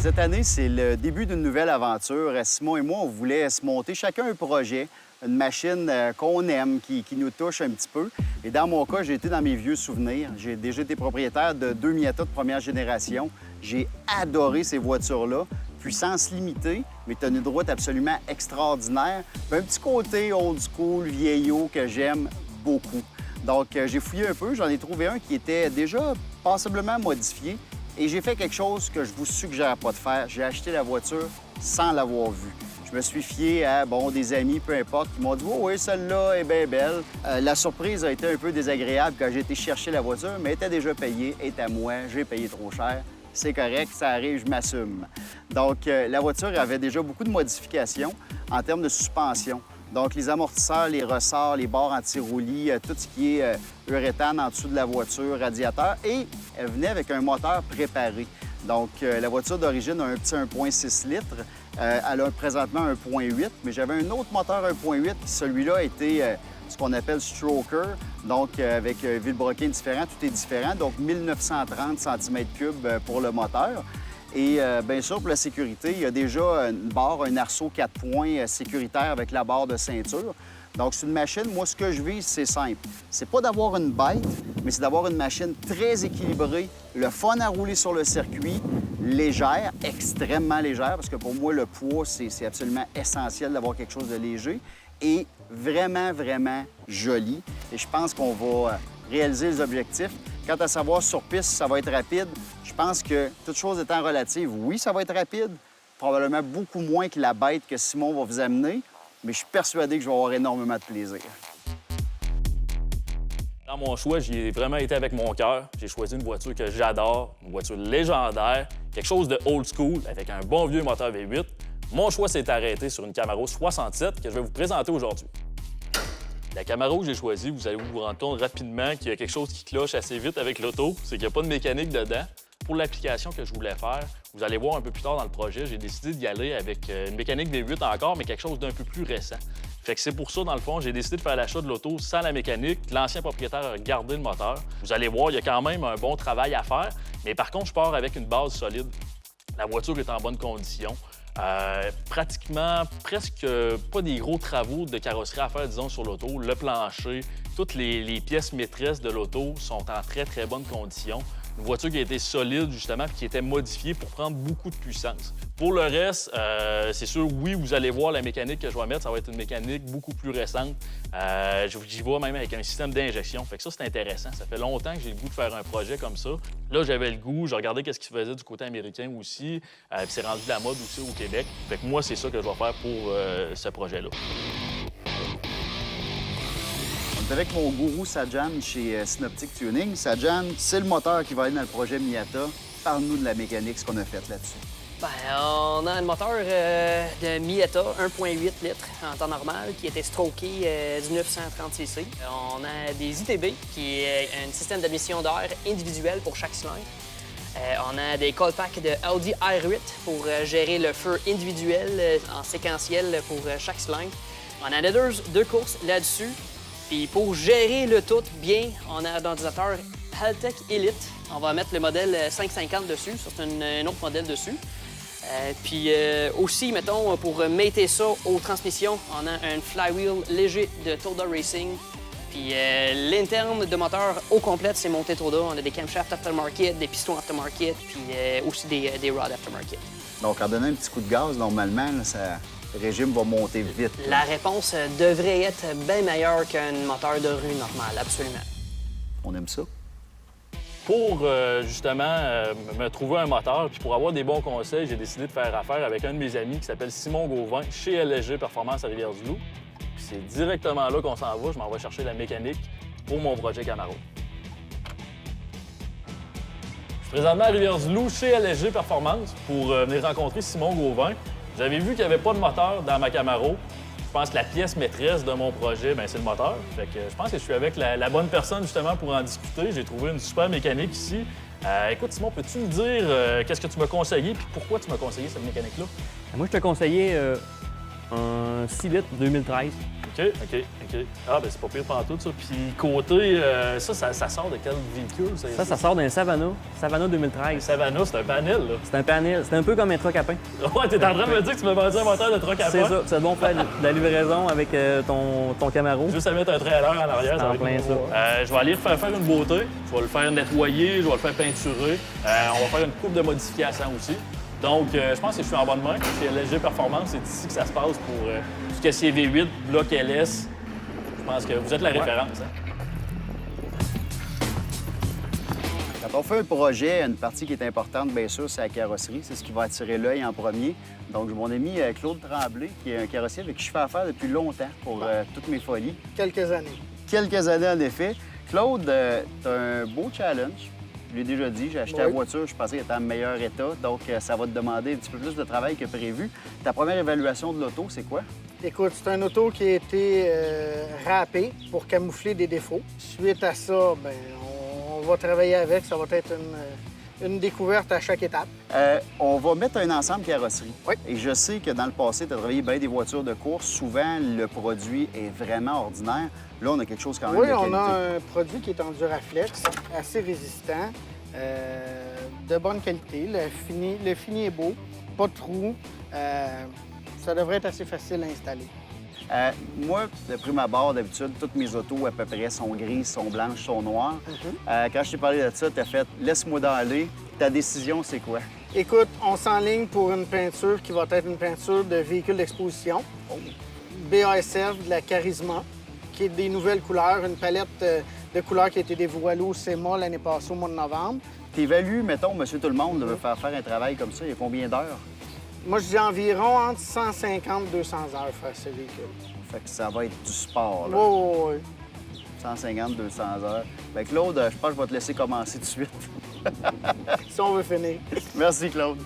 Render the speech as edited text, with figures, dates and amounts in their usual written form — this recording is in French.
Cette année, c'est le début d'une nouvelle aventure. Simon et moi, on voulait se monter chacun un projet, une machine qu'on aime, qui nous touche un petit peu. Et dans mon cas, j'ai été dans mes vieux souvenirs. J'ai déjà été propriétaire de 2 Miata de première génération. J'ai adoré ces voitures-là. Puissance limitée, mais tenue de route absolument extraordinaire. Puis un petit côté old school, vieillot que j'aime beaucoup. Donc, j'ai fouillé un peu. J'en ai trouvé un qui était déjà passablement modifié. Et j'ai fait quelque chose que je vous suggère pas de faire. J'ai acheté la voiture sans l'avoir vue. Je me suis fié à, des amis, peu importe, qui m'ont dit « Oh oui, celle-là est bien belle ». La surprise a été un peu désagréable quand j'ai été chercher la voiture, mais elle était déjà payée, elle est à moi, j'ai payé trop cher. C'est correct, ça arrive, je m'assume. Donc, la voiture avait déjà beaucoup de modifications en termes de suspension. Donc, les amortisseurs, les ressorts, les barres anti-roulis, tout ce qui est uréthane en dessous de la voiture, radiateur. Et elle venait avec un moteur préparé. Donc, la voiture d'origine a un petit 1,6 litres. Elle a présentement 1,8, mais j'avais un autre moteur 1,8 qui, celui-là, a été ce qu'on appelle stroker. Donc, avec vilebrequin différent, tout est différent. Donc, 1930 cm3 pour le moteur. Et bien sûr, pour la sécurité, il y a déjà une barre, un arceau 4 points sécuritaire avec la barre de ceinture. Donc, c'est une machine, moi, ce que je vise, c'est simple. C'est pas d'avoir une bête, mais c'est d'avoir une machine très équilibrée, le fun à rouler sur le circuit, légère, extrêmement légère, parce que pour moi, le poids, c'est absolument essentiel d'avoir quelque chose de léger, et vraiment, vraiment joli. Et je pense qu'on va réaliser les objectifs. Quant à savoir sur piste, ça va être rapide, je pense que, toute chose étant relative, oui, ça va être rapide, probablement beaucoup moins que la bête que Simon va vous amener, mais je suis persuadé que je vais avoir énormément de plaisir. Dans mon choix, j'y ai vraiment été avec mon cœur. J'ai choisi une voiture que j'adore, une voiture légendaire, quelque chose de old school, avec un bon vieux moteur V8. Mon choix s'est arrêté sur une Camaro 67 que je vais vous présenter aujourd'hui. La Camaro que j'ai choisie, vous allez vous rendre compte rapidement qu'il y a quelque chose qui cloche assez vite avec l'auto, c'est qu'il n'y a pas de mécanique dedans. Pour l'application que je voulais faire, vous allez voir un peu plus tard dans le projet, j'ai décidé d'y aller avec une mécanique V8 encore, mais quelque chose d'un peu plus récent. Fait que c'est pour ça, dans le fond, j'ai décidé de faire l'achat de l'auto sans la mécanique. L'ancien propriétaire a gardé le moteur. Vous allez voir, il y a quand même un bon travail à faire, mais par contre, je pars avec une base solide. La voiture est en bonne condition. Pratiquement, presque pas des gros travaux de carrosserie à faire, disons, sur l'auto. Le plancher, toutes les pièces maîtresses de l'auto sont en très, très bonne condition. Une voiture qui a été solide, justement, puis qui était modifiée pour prendre beaucoup de puissance. Pour le reste, c'est sûr, oui, vous allez voir la mécanique que je vais mettre, ça va être une mécanique beaucoup plus récente. J'y vais même avec un système d'injection. Fait que ça, c'est intéressant. Ça fait longtemps que j'ai le goût de faire un projet comme ça. Là, j'avais le goût, j'ai regardé qu'est-ce qu'ils faisaient du côté américain aussi, puis c'est rendu de la mode aussi au Québec. Fait que moi, c'est ça que je vais faire pour ce projet-là. Avec mon gourou Sajan chez Synoptic Tuning. Sajan, c'est le moteur qui va être dans le projet Miata. Parle-nous de la mécanique, ce qu'on a fait là-dessus. Bien, on a un moteur de Miata 1,8 litres en temps normal qui était stroké du 930cc. On a des ITB qui est un système d'émission d'air individuel pour chaque cylindre. On a des cold packs de Audi R8 pour gérer le feu individuel en séquentiel pour chaque cylindre. On a deux courses là-dessus. Puis pour gérer le tout bien, on a un ordinateur Haltech Elite. On va mettre le modèle 550 dessus, ça c'est un autre modèle dessus. Puis aussi, mettons, pour mater ça aux transmissions, on a un flywheel léger de Toda Racing. Puis l'interne de moteur au complet, c'est monté Toda. On a des camshafts aftermarket, des pistons aftermarket, puis aussi des rods aftermarket. Donc, en donnant un petit coup de gaz, normalement, là, le régime va monter vite. La réponse devrait être bien meilleure qu'un moteur de rue normal, absolument. On aime ça. Pour justement me trouver un moteur, puis pour avoir des bons conseils, j'ai décidé de faire affaire avec un de mes amis qui s'appelle Simon Gauvin chez LSG Performance à Rivière-du-Loup. Puis c'est directement là qu'on s'en va. Je m'en vais chercher la mécanique pour mon projet Camaro. Je suis présentement à Rivière-du-Loup chez LSG Performance pour venir rencontrer Simon Gauvin. Vous avez vu qu'il n'y avait pas de moteur dans ma Camaro. Je pense que la pièce maîtresse de mon projet, c'est le moteur. Fait que je pense que je suis avec la bonne personne justement pour en discuter. J'ai trouvé une super mécanique ici. Écoute, Simon, peux-tu me dire qu'est-ce que tu m'as conseillé puis pourquoi tu m'as conseillé cette mécanique-là? Moi, je te conseillais un 6 litres 2013. OK. Ah, ben c'est pas pire pantoute, ça. Puis côté, ça sort de quel véhicule? Ça sort d'un Savannah 2013. Savannah, c'est un panel, là. C'est un panel. C'est un peu comme un truck à pain. Ouais, t'es en train de me dire que tu m'as vendu un moteur de truck à C'est pain? ça. C'est bon pour faire de la livraison avec ton Camaro. Juste à mettre un trailer en arrière, ça va En être plein bon. ça. Je vais aller faire une beauté. Je vais le faire nettoyer, je vais le faire peinturer. On va faire une coupe de modifications aussi. Donc, je pense que je suis en bonne main. Chez LSG Performance, c'est ici que ça se passe pour tout ce qui est V8, bloc LS. Je pense que vous êtes la référence. Hein? Quand on fait un projet, une partie qui est importante, bien sûr, c'est la carrosserie. C'est ce qui va attirer l'œil en premier. Donc, mon ami Claude Tremblay, qui est un carrossier avec qui je fais affaire depuis longtemps pour toutes mes folies. Quelques années. Quelques années, en effet. Claude, tu as un beau challenge. Je l'ai déjà dit, j'ai acheté la voiture, je pensais qu'elle était en meilleur état, donc ça va te demander un petit peu plus de travail que prévu. Ta première évaluation de l'auto, c'est quoi? Écoute, c'est un auto qui a été râpé pour camoufler des défauts. Suite à ça, ben, on va travailler avec. Ça va être une découverte à chaque étape. On va mettre un ensemble carrosserie. Oui. Et je sais que dans le passé, tu as travaillé bien des voitures de course. Souvent, le produit est vraiment ordinaire. Là, on a quelque chose quand même Oui, de qualité. on a un produit qui est en Duraflex, assez résistant, de bonne qualité. Le fini est beau, pas de trous. Ça devrait être assez facile à installer. Moi, de prime abord, d'habitude, toutes mes autos à peu près sont grises, sont blanches, sont noires. Quand je t'ai parlé de ça, tu as fait « laisse-moi d'aller ». Ta décision, c'est quoi? Écoute, on s'enligne pour une peinture qui va être une peinture de véhicule d'exposition. BASF, de la Charisma, qui est des nouvelles couleurs, une palette de couleurs qui a été dévoilée au SEMA l'année passée, au mois de novembre. T'évalues, mettons, monsieur tout-le-monde veut faire un travail comme ça, il y a combien d'heures? Moi, je dis environ entre 150 et 200 heures faire ce véhicule. Fait que ça va être du sport, là. Oui. 150, 200 heures. Bien, Claude, je pense que je vais te laisser commencer tout de suite. Si on veut finir. Merci, Claude.